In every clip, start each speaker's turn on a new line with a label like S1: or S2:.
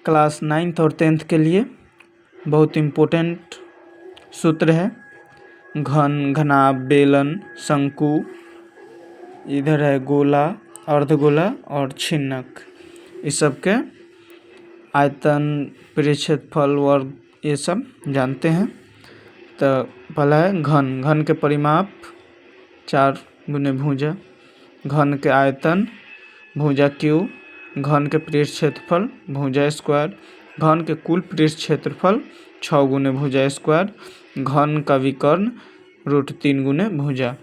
S1: Class 9th और 10th के लिए बहुत इम्पोर्टेंट सूत्र है। घन, घनाभ, बेलन, शंकु, इधर है गोला, अर्धगोला और छिन्नक। इस सब के आयतन, परिक्षेत्रफल, वर्ग ये सब जानते हैं। तो पहला है घन। घन के परिमाप 4 गुने भुजा। घन के आयतन भुजा क्यू। घन के पृष्ठ क्षेत्रफल भुजा स्क्वायर। घन के कुल पृष्ठ क्षेत्रफल 6 गुने भुजा स्क्वायर। घन का विकर्ण √3 गुने भुजा।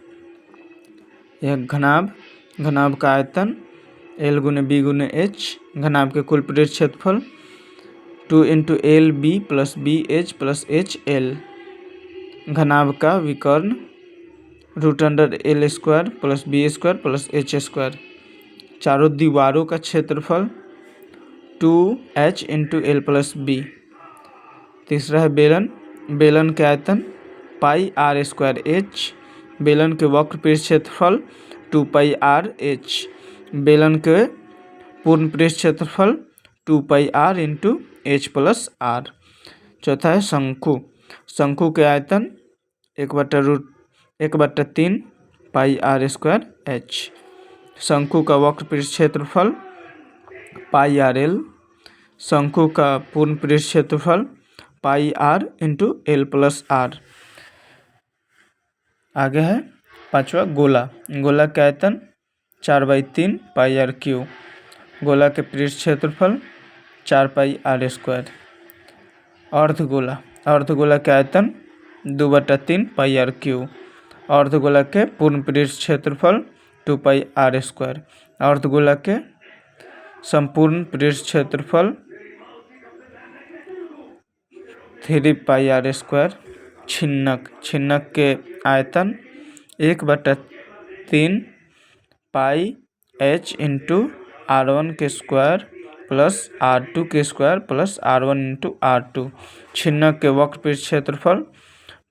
S1: यह घनाभ। घनाभ का आयतन L गुने B गुने H। घनाभ के कुल पृष्ठ क्षेत्रफल 2 × LB + BH + HL। घनाभ का विकर्ण √L² + B² + H²। चारों दीवारों का क्षेत्रफल 2H × L + B। तीसरा है बेलन। बेलन के आयतन πr²H। बेलन के वक्र पृष्ठ क्षेत्रफल 2πrH। बेलन के पूर्ण पृष्ठ क्षेत्रफल 2πr × H + R। चौथा है शंकु। शंकु के आयतन 1/3 πr²H। शंकु का वक्र पृष्ठ क्षेत्रफल πrL। शंकु का पूर्ण पृष्ठ क्षेत्रफल πr × L + R। आगे है पांचवा गोला। गोला का आयतन 4/3 πr3। गोला के पृष्ठ क्षेत्रफल 4πr²। अर्धगोला। अर्धगोला के आयतन 2/3 πr3। अर्धगोला के पूर्ण पृष्ठ क्षेत्रफल 2πr²। अर्धगोला के संपूर्ण पृष्ठ क्षेत्रफल 3πr²। छिन्नक। छिन्नक के आयतन 1/3 πH × r1² + r2² + r1 × r2। छिन्नक के वक्र पृष्ठ क्षेत्रफल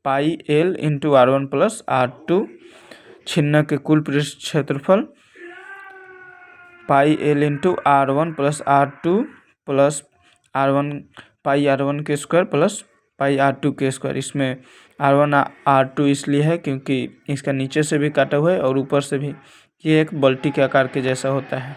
S1: πL × r1 + r2। छिन्नक के कुल पृष्ठ क्षेत्रफल πL × r1 + r2 + r1 πr1² + πr2²। इसमें r1 r2 इसलिए है क्योंकि इसका नीचे से भी काटा हुआ है और ऊपर से भी। ये एक बल्टी के आकार के जैसा होता है।